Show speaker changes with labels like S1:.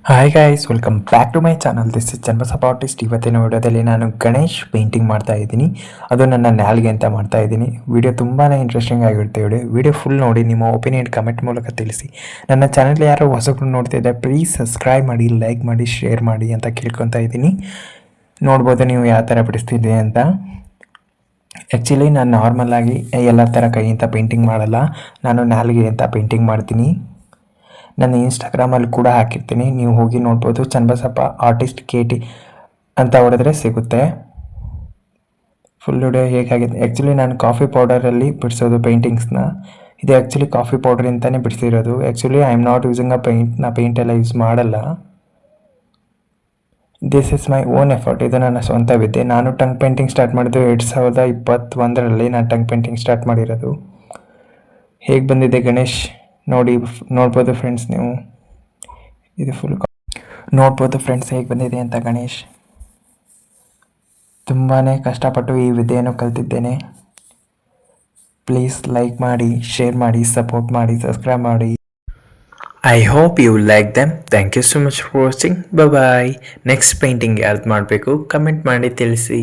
S1: Hi guys, welcome back to my channel. This is Channabasappa artist. ಇವತ್ತಿನ ವಿಡಿಯೋದಲ್ಲಿ ನಾನು Ganesh painting ಮಾಡ್ತಾ ಇದ್ದೀನಿ. ಅದು ನನ್ನ ನ್ಯಾಲ್ಗೆ ಅಂತ ಮಾಡ್ತಾ ಇದ್ದೀನಿ. ವಿಡಿಯೋ ತುಂಬಾ ಇಂಟ್ರೆಸ್ಟಿಂಗ್ ಆಗಿರುತ್ತೆ. ವಿಡಿಯೋ ಫುಲ್ ನೋಡಿ, ನಿಮ್ಮ ಒಪಿನಿಯನ್ ಕಮೆಂಟ್ ಮೂಲಕ ತಿಳಿಸಿ. ನನ್ನ ಚಾನಲ್ ಯಾರೋ ಹೊಸಬ್ರು ನೋಡ್ತಿದ್ದೆ, ಪ್ಲೀಸ್ ಸಬ್ಸ್ಕ್ರೈಬ್ ಮಾಡಿ, ಲೈಕ್ ಮಾಡಿ, ಶೇರ್ ಮಾಡಿ ಅಂತ ಕೇಳ್ಕೊತಾ ಇದ್ದೀನಿ. ನೋಡ್ಬೋದು ನೀವು ಯಾವ ಥರ ಬಿಡಿಸ್ತಿದ್ದೆ ಅಂತ. ಆ್ಯಕ್ಚುಲಿ ನಾನು ನಾರ್ಮಲ್ ಆಗಿ ಎಲ್ಲ ಥರ ಕೈಯಿಂದ ಪೇಂಟಿಂಗ್ ಮಾಡಲ್ಲ. ನಾನು ನ್ಯಾಲ್ಗೆ ಅಂತ ಪೇಂಟಿಂಗ್ ಮಾಡ್ತೀನಿ. ನನ್ನ ಇನ್ಸ್ಟಾಗ್ರಾಮಲ್ಲಿ ಕೂಡ ಹಾಕಿರ್ತೀನಿ, ನೀವು ಹೋಗಿ ನೋಡ್ಬೋದು. ಚನ್ನಬಸಪ್ಪ ಆರ್ಟಿಸ್ಟ್ KT ಅಂತ ಹೊಡೆದ್ರೆ ಸಿಗುತ್ತೆ. ಫುಲ್ ವಿಡಿಯೋ ಹೇಗಾಗಿದೆ. ಆ್ಯಕ್ಚುಲಿ ನಾನು ಕಾಫಿ ಪೌಡರಲ್ಲಿ ಬಿಡಿಸೋದು ಪೇಂಟಿಂಗ್ಸ್ನ. ಇದು ಆ್ಯಕ್ಚುಲಿ ಕಾಫಿ ಪೌಡ್ರಿಂದನೇ ಬಿಡಿಸಿರೋದು. Actually I am not using a paint. ನಾ ಪೇಂಟ್ ಎಲ್ಲ ಯೂಸ್ ಮಾಡಲ್ಲ. This is my own effort. ಇದು ನನ್ನ ಸ್ವಂತ ವಿದ್ಯೆ. ನಾನು ಟಂಗ್ ಪೇಂಟಿಂಗ್ ಸ್ಟಾರ್ಟ್ ಮಾಡಿದ್ದು 2021ರಲ್ಲಿ. ನಾನು ಟಂಗ್ ಪೇಂಟಿಂಗ್ ಸ್ಟಾರ್ಟ್ ಮಾಡಿರೋದು. ಹೇಗೆ ಬಂದಿದೆ ಗಣೇಶ್ ನೋಡ್ಬೋದು ಫ್ರೆಂಡ್ಸ್. ನೀವು ಇದು ಫುಲ್ ನೋಡ್ಬೋದು ಫ್ರೆಂಡ್ಸ್ ಹೇಗೆ ಬಂದಿದೆ ಅಂತ. ಗಣೇಶ್ ತುಂಬಾ ಕಷ್ಟಪಟ್ಟು ಈ ವಿದ್ಯೆಯನ್ನು ಕಲ್ತಿದ್ದೇನೆ. ಪ್ಲೀಸ್ ಲೈಕ್ ಮಾಡಿ, ಶೇರ್ ಮಾಡಿ, ಸಪೋರ್ಟ್ ಮಾಡಿ, ಸಬ್ಸ್ಕ್ರೈಬ್ ಮಾಡಿ. I hope you like them. Thank you so much for watching. Bye. Next painting ಯಾವ್ದು ಮಾಡಬೇಕು ಕಮೆಂಟ್ ಮಾಡಿ ತಿಳಿಸಿ.